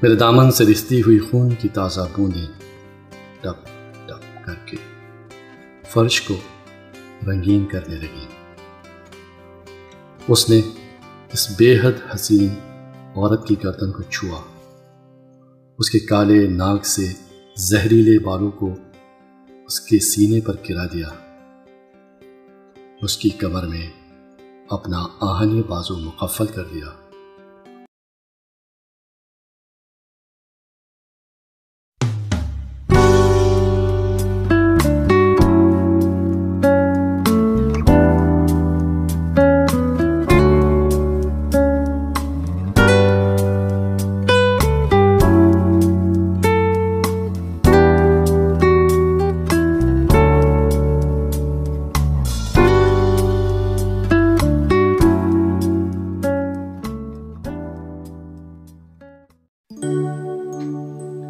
मेरे दामन से रिश्ती हुई खून की ताज़ा बूंदें टप टप करके फर्श को रंगीन करने लगी। उसने इस बेहद हसीन औरत की गर्दन को छुआ, उसके काले नाक से जहरीले बालों को उसके सीने पर गिरा दिया, उसकी कमर में अपना आहनी बाजू मुकफ्फल कर दिया।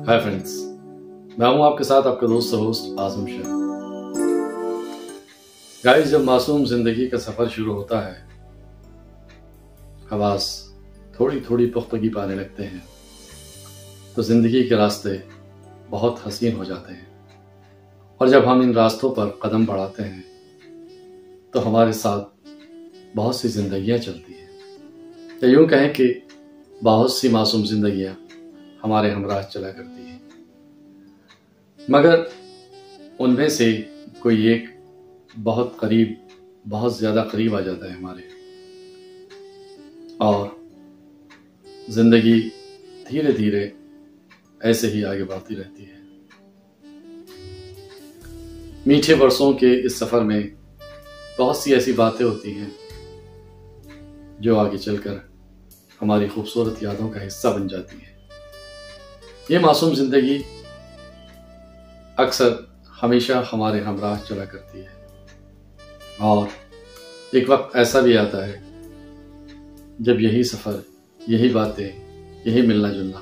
हाय फ्रेंड्स, मैं हूं आपके साथ आपका दोस्त और होस्ट आजम शाह। गाइस, जब मासूम जिंदगी का सफर शुरू होता है, हवास थोड़ी थोड़ी पुख्तगी पाने लगते हैं, तो जिंदगी के रास्ते बहुत हसीन हो जाते हैं। और जब हम इन रास्तों पर कदम बढ़ाते हैं तो हमारे साथ बहुत सी जिंदगियां चलती हैं, या यूं कहें कि बहुत सी मासूम जिंदगियां हमारे हमराह चला करती है। मगर उनमें से कोई एक बहुत करीब, बहुत ज़्यादा करीब आ जाता है हमारे, और ज़िंदगी धीरे धीरे ऐसे ही आगे बढ़ती रहती है। मीठे बरसों के इस सफ़र में बहुत सी ऐसी बातें होती हैं जो आगे चलकर हमारी खूबसूरत यादों का हिस्सा बन जाती है। ये मासूम जिंदगी अक्सर हमेशा हमारे हमराह चला करती है, और एक वक्त ऐसा भी आता है जब यही सफ़र, यही बातें, यही मिलना जुलना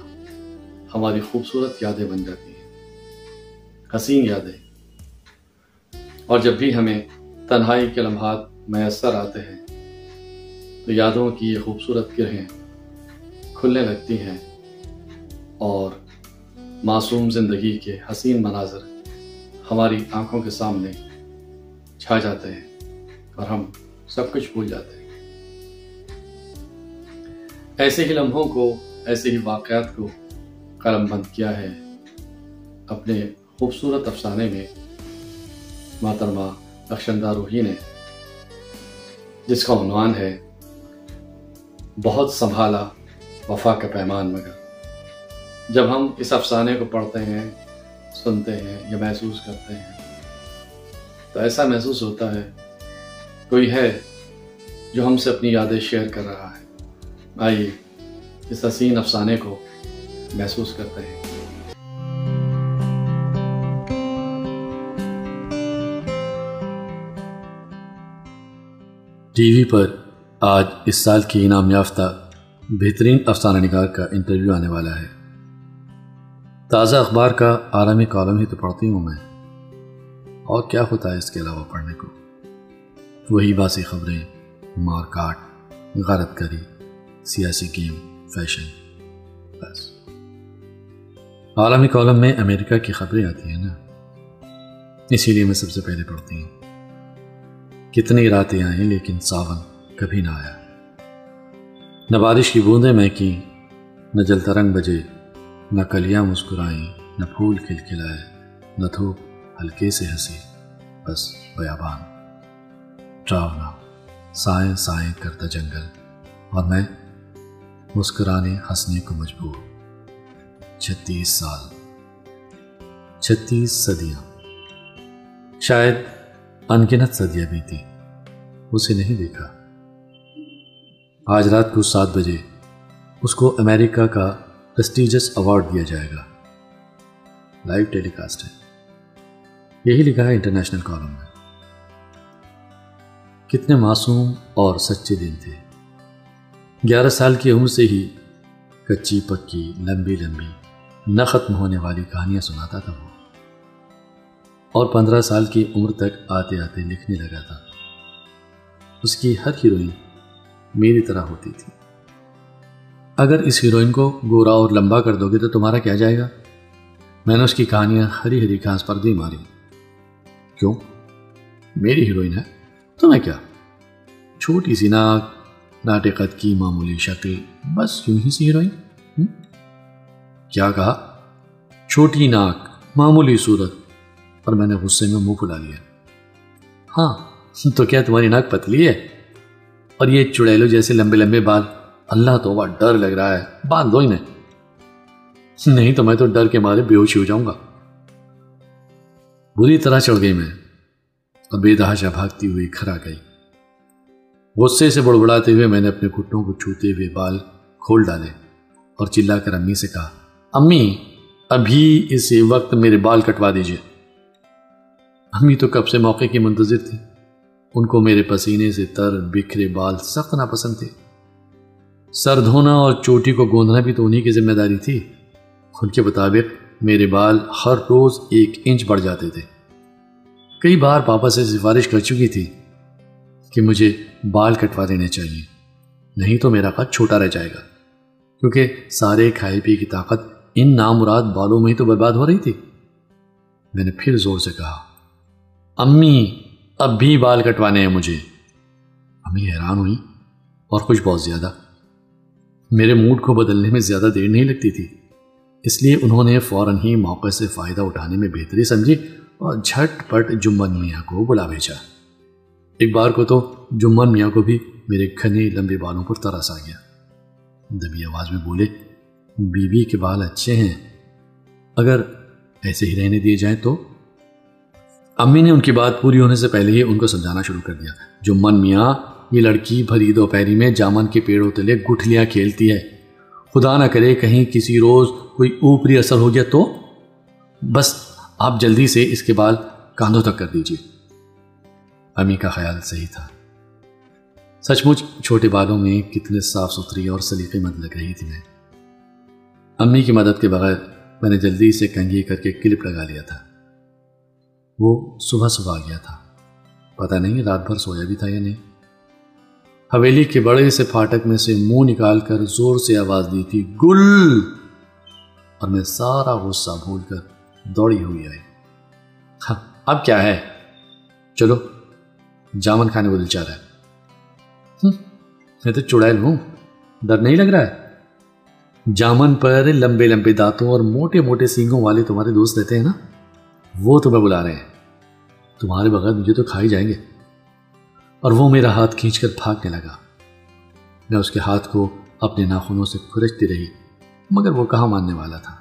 हमारी खूबसूरत यादें बन जाती हैं, हसीन यादें। और जब भी हमें तन्हाई के लम्हात मैसर आते हैं तो यादों की ये खूबसूरत किरणें खुलने लगती हैं और मासूम ज़िंदगी के हसीन मनाज़र हमारी आंखों के सामने छा जाते हैं और हम सब कुछ भूल जाते हैं। ऐसे ही लम्हों को, ऐसे ही वाक़यात को कलमबंद किया है अपने खूबसूरत अफसाने में मोहतरमा बख्शंदा रूही ने, जिसका उन्वान है बहुत संभाला वफा का पैमान। मगर जब हम इस अफसाने को पढ़ते हैं, सुनते हैं या महसूस करते हैं तो ऐसा महसूस होता है कोई है जो हमसे अपनी यादें शेयर कर रहा है। आइए इस हसीन अफसाने को महसूस करते हैं। टीवी पर आज इस साल की इनाम याफ्ता बेहतरीन अफसाना निगार का इंटरव्यू आने वाला है। ताज़ा अखबार का आलमी कॉलम ही तो पढ़ती हूँ मैं, और क्या होता है इसके अलावा पढ़ने को। वही बासी खबरें, मारकाट, गलतकरी, सियासी गेम, फैशन, बस। आलमी कॉलम में अमेरिका की खबरें आती हैं ना, इसीलिए मैं सबसे पहले पढ़ती हूँ। कितनी रातें आई लेकिन सावन कभी ना आया, न बारिश की बूंदें महकी, न जल तरंग बजे, न कलियां मुस्कुराई, न फूल खिलखिलाए, न धूप हल्के से हंसी, बस बयाबान ड्रावना साएं साएं करता जंगल, और मैं मुस्कुराने हंसने को मजबूर। 36 साल, 36 सदियां, शायद अनगिनत सदियां बीती, उसे नहीं देखा। आज रात को 7 बजे उसको अमेरिका का प्रेस्टीजियस अवार्ड दिया जाएगा। लाइव टेलीकास्ट है, यही लिखा है इंटरनेशनल कॉलम में। कितने मासूम और सच्चे दिन थे। 11 साल की उम्र से ही कच्ची पक्की, लंबी लंबी, न ख़त्म होने वाली कहानियां सुनाता था वो, और 15 साल की उम्र तक आते आते लिखने लगा था। उसकी हर हीरोइन मेरी तरह होती थी, अगर इस हीरोइन को गोरा और लंबा कर दोगे तो तुम्हारा क्या जाएगा? मैंने उसकी कहानियां हरी हरी घास पर दी मारी। क्यों? मेरी हीरोइन है, तुम्हें क्या? छोटी सी नाक, नाटे कद की मामूली शक्ल, बस यूं ही सी हीरोइन। क्या कहा? छोटी नाक, मामूली सूरत। और मैंने गुस्से में मुंह फुला लिया। हाँ तो क्या तुम्हारी नाक पतली है? और ये चुड़ैलों जैसे लंबे लंबे बाल? अल्लाह तौबा, डर लग रहा है, बांध दो इन्हें, नहीं तो मैं तो डर के मारे बेहोश हो जाऊंगा। बुरी तरह चढ़ गई मैं और बेतहाशा भागती हुई घर आ गई। गुस्से से बुड़बुड़ाते हुए मैंने अपने घुटनों को छूते हुए बाल खोल डाले और चिल्लाकर अम्मी से कहा, अम्मी अभी इस वक्त मेरे बाल कटवा दीजिए। अम्मी तो कब से मौके की मुंतजिर थी। उनको मेरे पसीने से तर बिखरे बाल सख्त नापसंद थे। सर धोना और चोटी को गोंदना भी तो उन्हीं की जिम्मेदारी थी। उनके मुताबिक मेरे बाल हर रोज 1 इंच बढ़ जाते थे। कई बार पापा से सिफारिश कर चुकी थी कि मुझे बाल कटवा लेने चाहिए, नहीं तो मेरा कद छोटा रह जाएगा, क्योंकि सारे खाए पिए की ताकत इन नामुराद बालों में ही तो बर्बाद हो रही थी। मैंने फिर जोर से कहा, अम्मी अब भी बाल कटवाने हैं मुझे। अम्मी हैरान हुई और कुछ बहुत ज्यादा। मेरे मूड को बदलने में ज्यादा देर नहीं लगती थी, इसलिए उन्होंने फौरन ही मौके से फायदा उठाने में बेहतरी समझी और झटपट जुम्मन मियाँ को बुला भेजा। एक बार को तो जुम्मन मियाँ को भी मेरे घने लंबे बालों पर तरस आ गया। दबी आवाज में बोले, बीवी के बाल अच्छे हैं, अगर ऐसे ही रहने दिए जाएं तो। अम्मी ने उनकी बात पूरी होने से पहले ही उनको समझाना शुरू कर दिया, जुम्मन मियाँ ये लड़की भरी दोपहरी में जामन के पेड़ों तले गुठलियां खेलती है, खुदा ना करे कहीं किसी रोज कोई ऊपरी असर हो गया तो। बस आप जल्दी से इसके बाल कांधों तक कर दीजिए। अम्मी का ख्याल सही था। सचमुच छोटे बालों में कितने साफ सुथरी और सलीकेमंद लग रही थी मैं। अम्मी की मदद के बगैर मैंने जल्दी से कंघी करके क्लिप लगा लिया था। वो सुबह सुबह आ गया था, पता नहीं रात भर सोया भी था या नहीं। हवेली के बड़े से फाटक में से मुंह निकालकर जोर से आवाज दी थी, गुल। और मैं सारा गुस्सा भूलकर दौड़ी हुई आई। हाँ अब क्या है, चलो जामन खाने को दिल चाह रहा है। मैं तो चुड़ैल हूं, डर नहीं लग रहा है? जामन पर लंबे लंबे दांतों और मोटे मोटे सींगों वाले तुम्हारे दोस्त रहते हैं ना, वो तुम्हें बुला रहे हैं। तुम्हारे बगैर मुझे तो खा ही जाएंगे। और वो मेरा हाथ खींचकर भागने लगा। मैं उसके हाथ को अपने नाखूनों से खुरचती रही, मगर वो कहाँ मानने वाला था।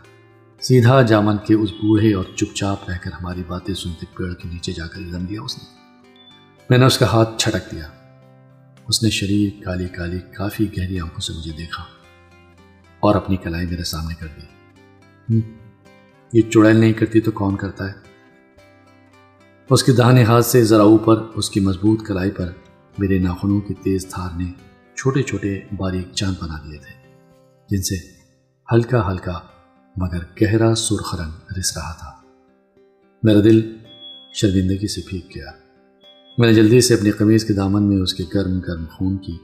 सीधा जामन के उस बूढ़े और चुपचाप रहकर हमारी बातें सुनते पेड़ के नीचे जाकर दम लिया उसने। मैंने उसका हाथ छटक दिया। उसने शरीर काली काली काफी गहरी आंखों से मुझे देखा और अपनी कलाई मेरे सामने कर दी। ये चुड़ैल नहीं करती तो कौन करता है? उसके दाहिने हाथ से जरा ऊपर उसकी मजबूत कलाई पर मेरे नाखूनों की तेज धार ने छोटे छोटे बारीक चांद बना दिए थे, जिनसे हल्का हल्का मगर गहरा सुर्ख रंग रिस रहा था। मेरा दिल शर्मिंदगी से भीग गया। मैंने जल्दी से अपनी कमीज के दामन में उसके गर्म गर्म खून की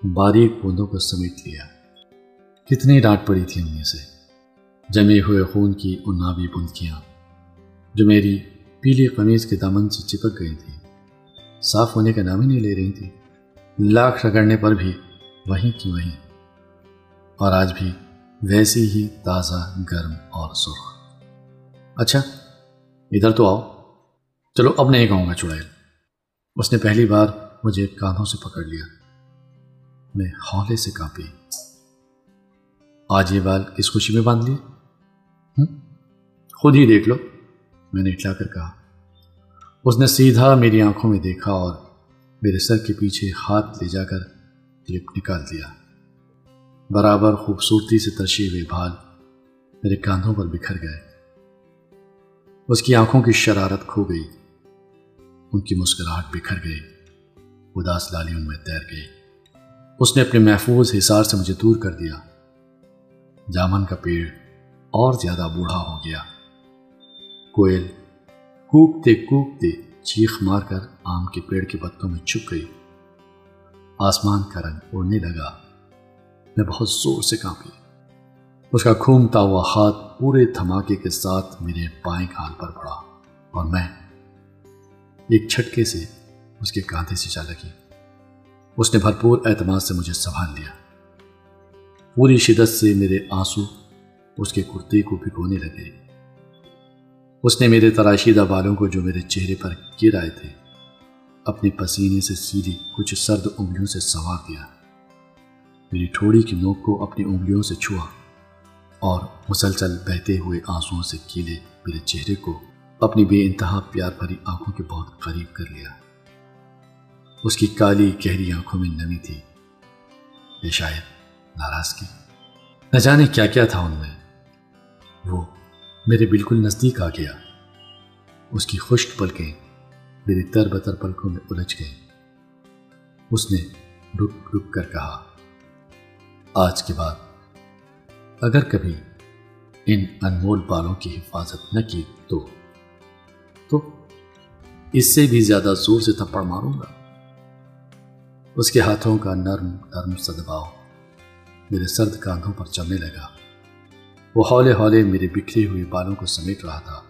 बारीक बूंदों को समेट लिया। कितनी डांट पड़ी थी उनमें से, जमे हुए खून की उन नाभी बूंदकियां जो मेरी पीली कमीज के दामन से चिपक गई थी, साफ होने का नाम ही नहीं ले रही थी। लाख रगड़ने पर भी वहीं की वहीं, और आज भी वैसी ही ताज़ा, गर्म और सुर्ख। अच्छा इधर तो आओ। चलो अब नहीं कहूँगा चुड़ैल। उसने पहली बार मुझे कांधों से पकड़ लिया। मैं हौले से कांपी। आज ये बाल किस खुशी में बांध लिए? खुद ही देख लो, मैंने इठलाकर कहा। उसने सीधा मेरी आंखों में देखा और मेरे सर के पीछे हाथ ले जाकर क्लिप निकाल दिया। बराबर खूबसूरती से तर्शे हुए बाल मेरे कांधों पर बिखर गए। उसकी आंखों की शरारत खो गई, उनकी मुस्कुराहट बिखर गई, उदास लाली उनमें तैर गई। उसने अपने महफूज हिसार से मुझे दूर कर दिया। जामन का पेड़ और ज्यादा बूढ़ा हो गया। कोयल कूकते कूकते चीख मारकर आम के पेड़ के पत्तों में छुप गई। आसमान का रंग उड़ने लगा। मैं बहुत जोर से कांपी। उसका घूमता हुआ हाथ पूरे धमाके के साथ मेरे बाएं गाल पर पड़ा और मैं एक झटके से उसके कांधे से जा लगी। उसने भरपूर एतमाद से मुझे संभाल लिया। पूरी शिद्दत से मेरे आंसू उसके कुर्ते को भिगोने लगे। उसने मेरे तराशीदा बालों को जो मेरे चेहरे पर गिर आए थे अपने पसीने से सीधी कुछ सर्द उंगलियों से संवार दिया। मेरी ठोड़ी की नोक को अपनी उंगलियों से छुआ और मुसलसल बहते हुए आंसुओं से गीले मेरे चेहरे को अपनी बेइंतहा प्यार भरी आंखों के बहुत करीब कर लिया। उसकी काली गहरी आंखों में नमी थी, ये शायद नाराजगी, न जाने क्या क्या था उनमें। वो मेरे बिल्कुल नजदीक आ गया। उसकी खुश्क पलकें मेरी तरबतर पलकों में उलझ गई। उसने रुक रुक कर कहा, आज के बाद अगर कभी इन अनमोल बालों की हिफाजत न की तो इससे भी ज्यादा जोर से थप्पड़ मारूंगा। उसके हाथों का नर्म नर्म सा दबाव मेरे सर्द कांधों पर चलने लगा। वो हौले हौले मेरे बिखरे हुए बालों को समेट रहा था।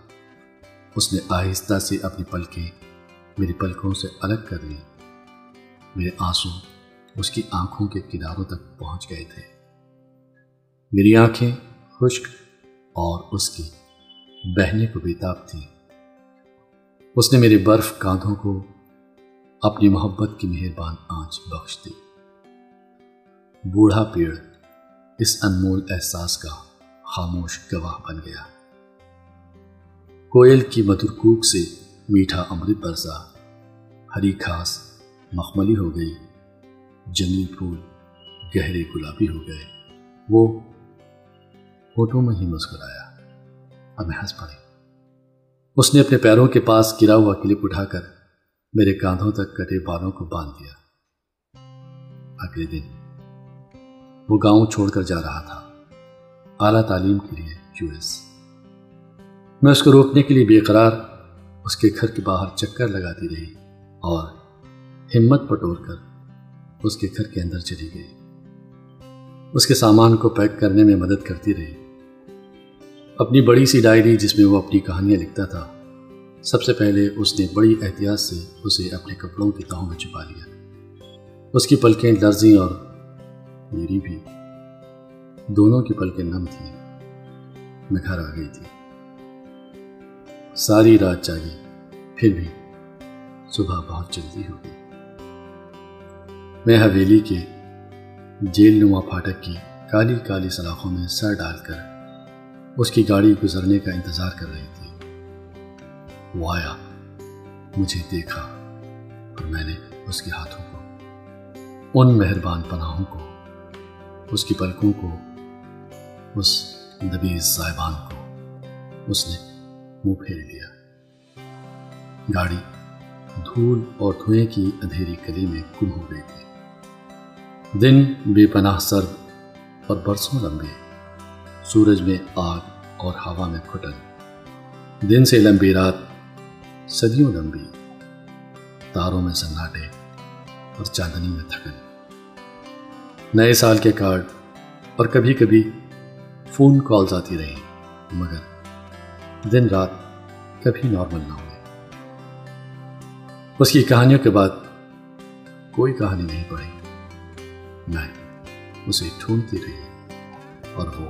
उसने आहिस्ता से अपनी पलकें मेरी पलकों से अलग कर ली। मेरे आंसू उसकी आंखों के किनारों तक पहुंच गए थे। मेरी आंखें खुश्क और उसकी बहने को बेताब थी। उसने मेरे बर्फ कांधों को अपनी मोहब्बत की मेहरबान आंच बख्श दी। बूढ़ा पेड़ इस अनमोल एहसास का खामोश गवाह बन गया। कोयल की मधुर कूक से मीठा अमृत बरसा। हरी घास मखमली हो गई, जंगली फूल गहरे गुलाबी हो गए। वो होठों में ही मुस्कुराया और मैं हंस पड़ी। उसने अपने पैरों के पास गिरा हुआ क्लिप उठाकर मेरे कांधों तक कटे बालों को बांध दिया। अगले दिन वो गांव छोड़कर जा रहा था, आला तालीम के लिए यूएस। मैं उसको रोकने के लिए बेकरार उसके घर के बाहर चक्कर लगाती रही और हिम्मत बटोरकर उसके घर के अंदर चली गई। उसके सामान को पैक करने में मदद करती रही। अपनी बड़ी सी डायरी जिसमें वो अपनी कहानियां लिखता था, सबसे पहले उसने बड़ी एहतियात से उसे अपने कपड़ों की तहों में छुपा लिया। उसकी पलकें लर्जी और मेरी भी, दोनों की पलकें नम थीं। मैं घर आ गई थी। सारी रात जागी, फिर भी सुबह बहुत जल्दी हो गई। मैं हवेली के जेलनुमा फाटक की काली काली सलाखों में सर डालकर उसकी गाड़ी गुजरने का इंतजार कर रही थी। वो आया, मुझे देखा और मैंने उसके हाथों को, उन मेहरबान पनाहों को, उसकी पलकों को, उस नबीज साहिबान को उसने मुंह फेर लिया। गाड़ी धूल और धुएं की अंधेरी गली में गुम हो गई थी। दिन बेपनाह सर्द और बरसों लंबे, सूरज में आग और हवा में घुटन। दिन से लंबी रात सदियों लंबी, तारों में सन्नाटे और चांदनी में थकन। नए साल के कार्ड और कभी कभी फोन कॉल्स आती रही, मगर दिन रात कभी नॉर्मल ना हुए। उसकी कहानियों के बाद कोई कहानी नहीं पढ़ी। मैं उसे ढूंढती रही और वो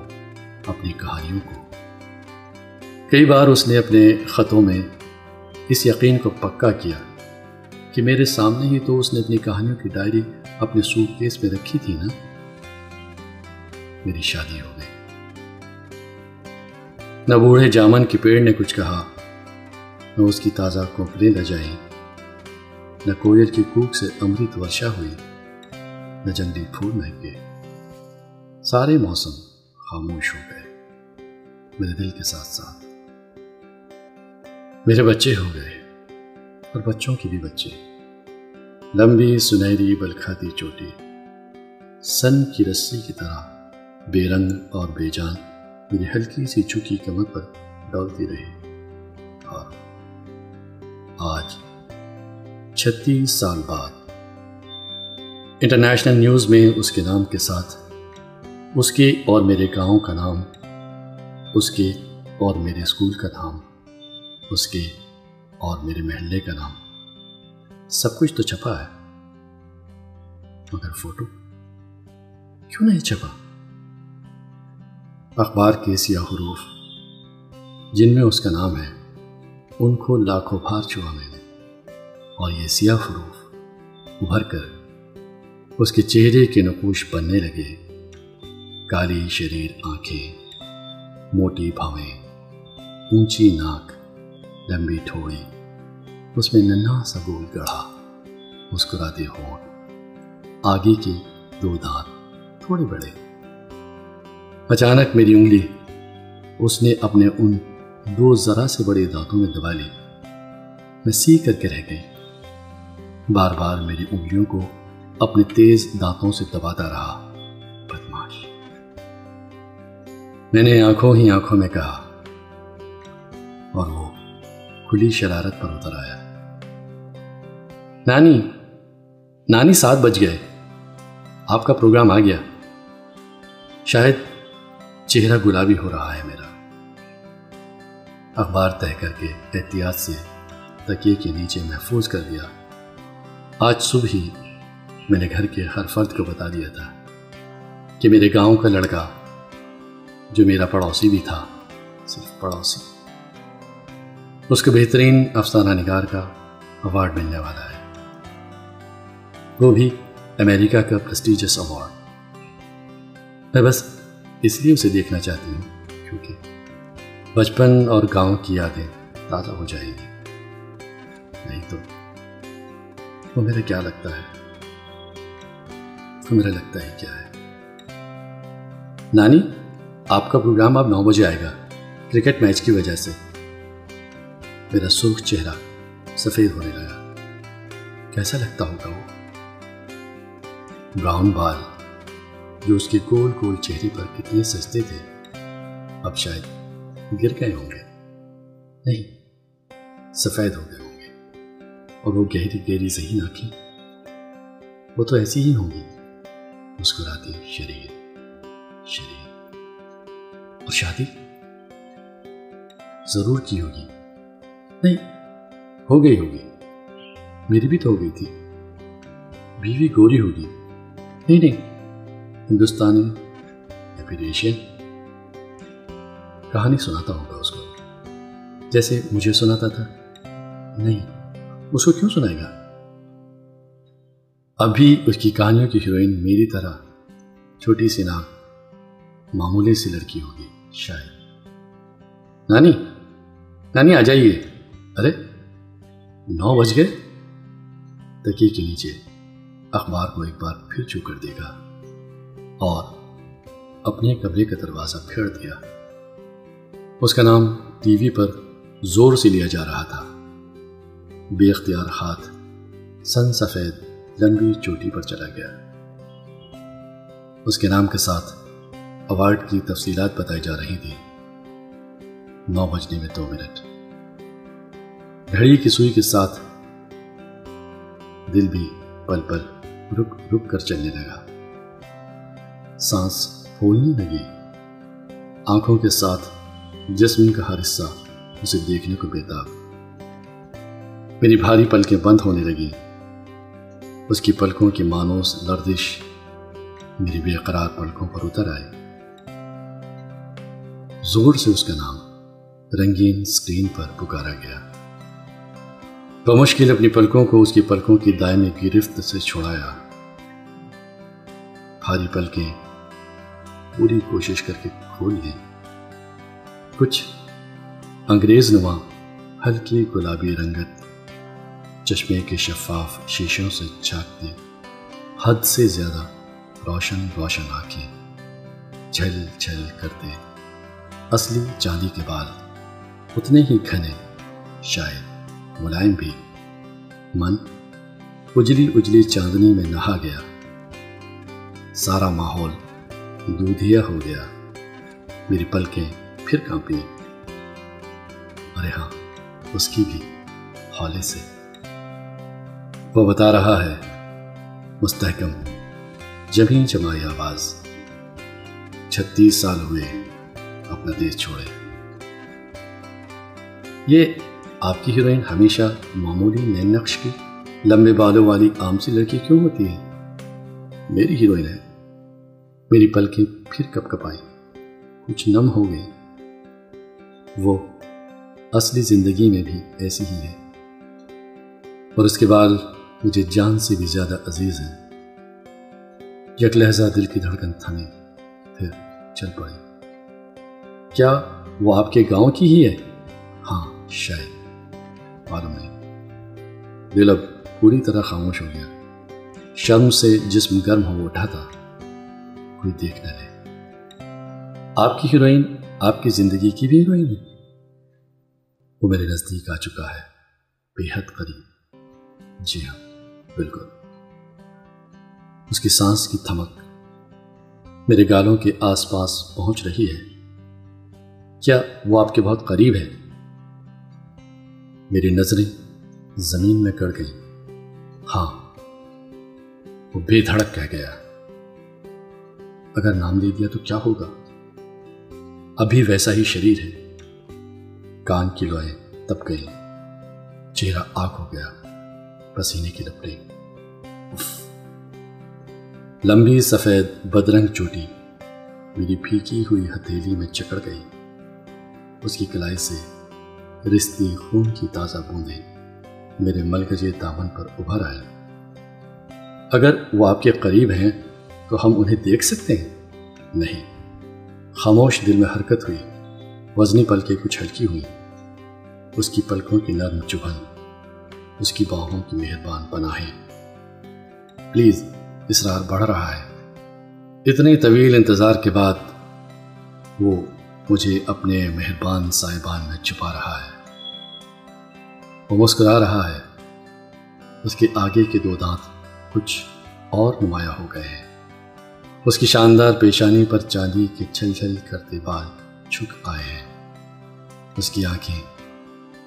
अपनी कहानियों को। कई बार उसने अपने खतों में इस यकीन को पक्का किया कि मेरे सामने ही तो उसने अपनी कहानियों की डायरी अपने सूटकेस में रखी थी ना। मेरी शादी हो गई। न बूढ़े जामन के पेड़ ने कुछ कहा, न उसकी ताज़ा कोपलें लजाई, न कोयल की कूक से अमृत वर्षा हुई, न जंगली फूल महके। सारे मौसम खामोश हो गए मेरे दिल के साथ साथ। मेरे बच्चे हो गए और बच्चों के भी बच्चे। लंबी सुनहरी बलखाती चोटी सन की रस्सी की तरह बेरंग और बेजान मेरी हल्की सी झुकी कमर पर डोलती रही। और आज 36 साल बाद इंटरनेशनल न्यूज़ में उसके नाम के साथ उसके और मेरे गांव का नाम, उसके और मेरे स्कूल का नाम, उसके और मेरे मोहल्ले का नाम, सब कुछ तो छपा है, मगर फोटो क्यों नहीं छपा? अखबार के सियाह हुरूफ जिनमें उसका नाम है, उनको लाखों बार छुआ मैंने, और ये सियाह हुरूफ उभर कर उसके चेहरे के नकूश बनने लगे। काली शरीर आंखें, मोटी भवें, ऊंची नाक, लंबी ठोड़ी, उसमें नन्हा सा गोल गढ़ा, मुस्कुराते होंठ, आगे के 2 दांत थोड़े बड़े। अचानक मेरी उंगली उसने अपने उन 2 जरा से बड़े दांतों में दबा ली। मैं सी करके रह गई। बार बार मेरी उंगलियों को अपने तेज दांतों से दबाता रहा। बदमाश, मैंने आंखों ही आंखों में कहा, और वो खुली शरारत पर उतर आया। नानी, नानी 7 बज गए, आपका प्रोग्राम आ गया। शायद चेहरा गुलाबी हो रहा है मेरा। अखबार तह करके एहतियात से तकिए के नीचे महफूज कर दिया। आज सुबह ही मैंने घर के हर फर्द को बता दिया था कि मेरे गांव का लड़का, जो मेरा पड़ोसी भी था, सिर्फ पड़ोसी, उसको बेहतरीन अफसाना निगार का अवार्ड मिलने वाला है, वो भी अमेरिका का प्रेस्टिजियस अवार्ड। मैं बस इसलिए उसे देखना चाहती हूँ क्योंकि बचपन और गांव की यादें ताज़ा हो जाएंगी। नहीं तो वो मेरा क्या लगता है, वो मेरा लगता है क्या है। नानी, आपका प्रोग्राम अब 9 बजे आएगा, क्रिकेट मैच की वजह से। मेरा सुर्ख चेहरा सफ़ेद होने लगा। कैसा लगता होगा वो? ब्राउन बाल जो उसके गोल गोल चेहरे पर कितने सजते थे, अब शायद गिर गए होंगे। नहीं, सफ़ेद हो गए होंगे। और वो गहरी गहरी सही आंखें, वो तो ऐसी ही होंगी, मुस्कुराती शरीर शरीर। और शादी जरूर की होगी। नहीं, हो गई होगी। मेरी भी तो हो गई थी। बीवी गोरी होगी। नहीं नहीं, हिंदुस्तानी या फिर एशियन। कहानी सुनाता होगा उसको, जैसे मुझे सुनाता था। नहीं, उसको क्यों सुनाएगा? अभी उसकी कहानियों की हीरोइन मेरी तरह छोटी सी नाक, मामूली सी लड़की होगी शायद। नानी, नानी आ जाइए। अरे 9 बज गए। तकिए के नीचे अखबार को एक बार फिर छू कर देखा और अपने कमरे का दरवाजा फेर दिया। उसका नाम टीवी पर जोर से लिया जा रहा था। बेख्तियार हाथ सन सफेद लंबी चोटी पर चला गया। उसके नाम के साथ अवार्ड की तफसीलात बताई जा रही थी। 9 बजने में 2 मिनट। घड़ी की सुई के साथ दिल भी पल पल रुक रुक कर चलने लगा। सांस फूलने लगी। आंखों के साथ जिस्म का हर हिस्सा उसे देखने को बेताब। मेरी भारी पलकें बंद होने लगी। उसकी पलकों की मानोस लर्दिश मेरी बेकरार पलकों पर उतर आई। जोर से उसका नाम रंगीन स्क्रीन पर पुकारा गया। बमुश्किल अपनी पलकों को उसकी पलकों की दायमी गिरफ्त से छुड़ाया। भारी पलकें पूरी कोशिश करके खोल ली। कुछ अंग्रेज नुमा हल्की गुलाबी रंगत चश्मे के शफाफ शीशों से झांकती, हद से ज्यादा रोशन रोशन आंखें, झल झल करते असली चांदी के बाल, उतने ही घने, शायद मुलायम भी। मन उजली उजली चांदनी में नहा गया। सारा माहौल दूधिया हो गया। मेरी पलकें फिर कांपी। अरे हाँ, उसकी भी हौले से। वो बता रहा है मुस्तहकम जमी जमाई आवाज, 36 साल हुए अपना देश छोड़े। ये आपकी हीरोइन हमेशा मामूली नैन नक्श की लंबे बालों वाली आम सी लड़की क्यों होती है? मेरी हीरोइन है। मेरी पलकें फिर कपकपाई, कुछ नम हो गई। वो असली जिंदगी में भी ऐसी ही है और उसके बाल मुझे जान से भी ज्यादा अजीज हैं। एक लहजा दिल की धड़कन थमी, फिर चल पड़ी। क्या वो आपके गांव की ही है? हाँ शायद, मालूम नहीं। दिल अब पूरी तरह खामोश हो गया। शर्म से जिस्म गर्म हो उठा था, कोई देख न ले। आपकी हीरोइन आपकी जिंदगी की भी हीरोइन है? वो मेरे नजदीक आ चुका है, बेहद करीब। जी हाँ, बिल्कुल। उसकी सांस की थमक मेरे गालों के आसपास पहुंच रही है। क्या वो आपके बहुत करीब है? मेरी नजरें जमीन में गड़ गई। हाँ, वो बेधड़क कह गया। अगर नाम ले दिया तो क्या होगा? अभी वैसा ही शरीर है। कान की लोएं तप गई, चेहरा आग हो गया, पसीने की लपटें। लंबी सफेद बदरंग चोटी मेरी फीकी हुई हथेली में जकड़ गई। उसकी कलाई से रिश्ती खून की ताजा बूंदें मेरे मलगजे दामन पर उभर आई। अगर वो आपके करीब हैं तो हम उन्हें देख सकते हैं? नहीं। खामोश दिल में हरकत हुई, वजनी पलकें कुछ हल्की हुई। उसकी पलकों की नर्म चुभन, उसकी बाहों की मेहरबान पनाहें। प्लीज, इसरार बढ़ रहा है। इतने तवील इंतजार के बाद वो मुझे अपने मेहरबान साहिबान में छुपा रहा है। वो मुस्कुरा रहा है। उसके आगे के 2 दांत कुछ और नुमाया हो गए हैं। उसकी शानदार पेशानी पर चांदी के छलछल करते बाल झुक आए हैं। उसकी आंखें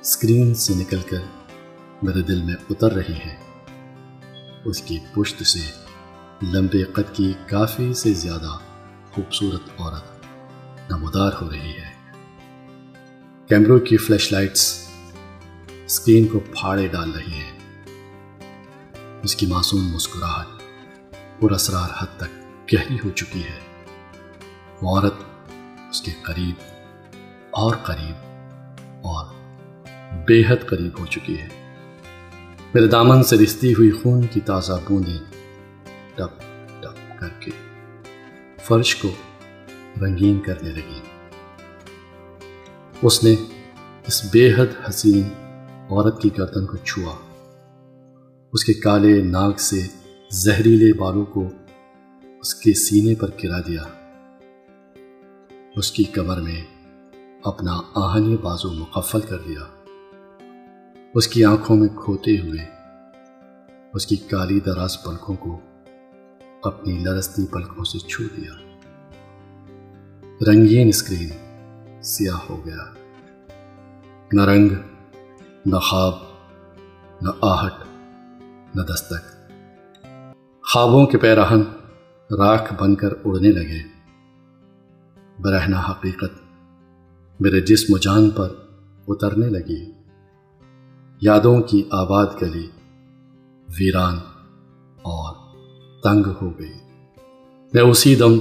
स्क्रीन से निकलकर मेरे दिल में उतर रही हैं। उसकी पुश्त से लंबे कद की काफी से ज्यादा खूबसूरत औरत नमूदार हो रही है। कैमरों की फ्लैशलाइट्स स्क्रीन को फाड़े डाल रही हैं। उसकी मासूम मुस्कुराहट पुरअसरार हद तक गहरी हो चुकी है। वो औरत उसके करीब और करीब और बेहद करीब हो चुकी है। मेरे दामन से रिश्ती हुई खून की ताज़ा बूंदें टप टप करके फर्श को रंगीन करने लगी। उसने इस बेहद हसीन औरत की गर्दन को छुआ। उसके काले नाक से जहरीले बालों को उसके सीने पर गिरा दिया। उसकी कमर में अपना आहनी बाजू मुकफ्फल कर दिया। उसकी आंखों में खोते हुए उसकी काली दराज पलकों को अपनी लरसती पलकों से छू दिया। रंगीन स्क्रीन सियाह हो गया। न रंग, न ख्वाब, न आहट, न दस्तक। ख्वाबों के पैराहन राख बनकर उड़ने लगे। बरहना हकीकत मेरे जिस्म जान पर उतरने लगी। यादों की आबाद गली वीरान और तंग हो गई। मैं उसी दम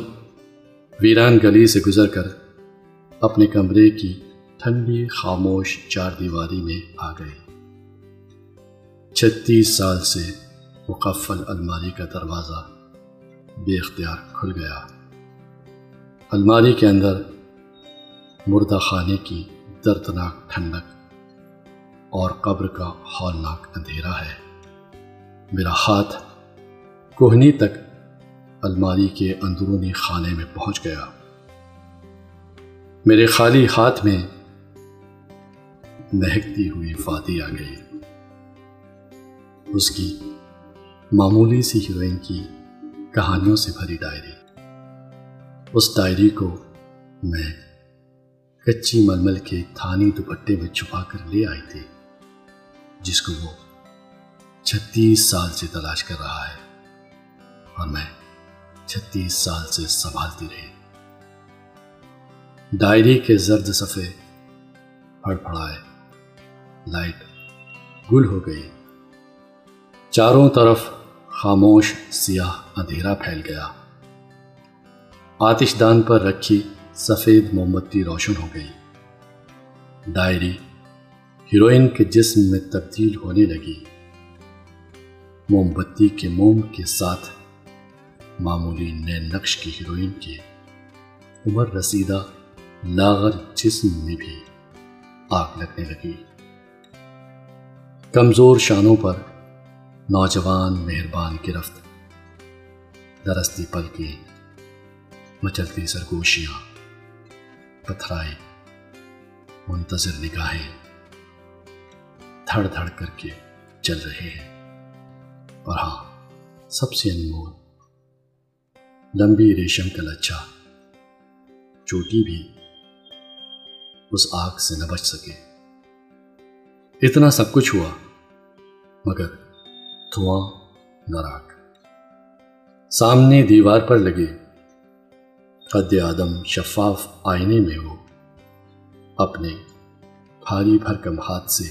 वीरान गली से गुजरकर अपने कमरे की ठंडी खामोश चारदीवारी में आ गई। 36 साल से मुकफ्फल अलमारी का दरवाज़ा बेख्तियार खुल गया। अलमारी के अंदर मुर्दा खाने की दर्दनाक ठंडक और कब्र का हौलनाक अंधेरा है। मेरा हाथ कोहनी तक अलमारी के अंदरूनी खाने में पहुंच गया। मेरे खाली हाथ में महकती हुई वादी आ गई। उसकी मामूली सी हीरोइन की कहानियों से भरी डायरी। उस डायरी को मैं कच्ची मलमल के थानी दुपट्टे में छुपा कर ले आई थी, जिसको वो 36 साल से तलाश कर रहा है और मैं 36 साल से संभालती रही। डायरी के जर्द सफ़े फड़फड़ाए, लाइट गुल हो गई। चारों तरफ खामोश सियाह अंधेरा फैल गया। आतिशदान पर रखी सफ़ेद मोमबत्ती रोशन हो गई। डायरी हीरोइन के जिस्म में तब्दील होने लगी। मोमबत्ती के मोम के साथ मामूली नए नक्श की हीरोइन की उम्र रसीदा लागर जिस्म में भी आग लगने लगी। कमजोर शानों पर नौजवान मेहरबान गिरफ्त, दरसती पलकें, मचलती सरगोशियां, पथराई मुंतज़िर निगाहें धड़ धड़ करके चल रहे हैं। और हाँ, सबसे अनमोल लंबी रेशम का लच्छा चोटी भी उस आग से न बच सके। इतना सब कुछ हुआ मगर धुआं न राख। सामने दीवार पर लगे कद्दे आदम शफाफ आईने में वो अपने भारी भरकम हाथ से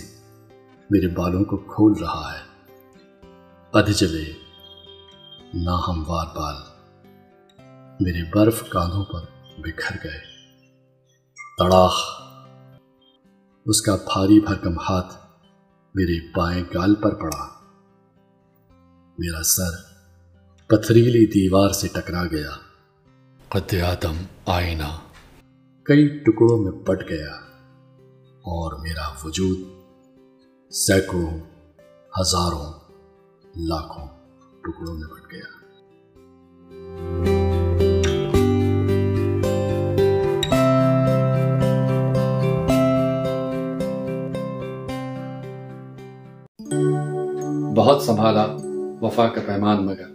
मेरे बालों को खोल रहा है। अधजले नाहमवार बाल मेरे बर्फ कांधों पर बिखर गए। तड़ाख उसका भारी भरकम हाथ मेरे बाएं गाल पर पड़ा। मेरा सर पथरीली दीवार से टकरा गया। कद्दे आदम आईना कई टुकड़ों में बट गया और मेरा वजूद सैकड़ों, हजारों, लाखों टुकड़ों में बट गया। बहुत संभाला वफा का पैमान मगर।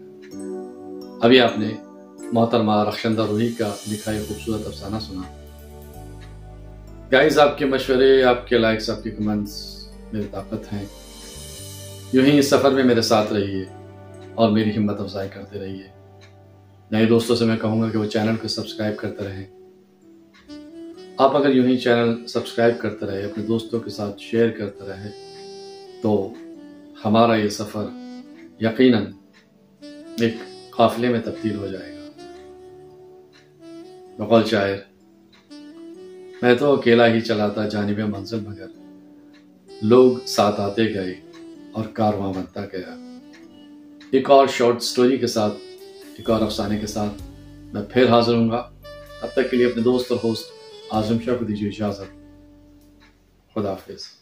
अभी आपने मोहतरमा रखशंदा रूही का लिखा ये खूबसूरत अफसाना सुना। गाइस, आपके मशवरे, आपके लाइक्स, आपके कमेंट्स मेरी ताकत हैं। यूं ही इस सफ़र में मेरे साथ रहिए और मेरी हिम्मत अफजाई करते रहिए। नए दोस्तों से मैं कहूँगा कि वो चैनल को सब्सक्राइब करते रहें। आप अगर यूं ही चैनल सब्सक्राइब करते रहे, अपने दोस्तों के साथ शेयर करते रहे, तो हमारा ये सफ़र यकीनन एक काफिले में तब्दील हो जाएगा। बकौल शायर, मैं तो अकेला ही चलाता जानिबे मंजिल मगर लोग साथ आते गए और कारवां बनता गया। एक और शॉर्ट स्टोरी के साथ, एक और अफसाने के साथ मैं फिर हाजिर हूँगा। तब तक के लिए अपने दोस्त और होस्ट आज़म शाह को दीजिए इजाज़त। खुदा हाफिज़।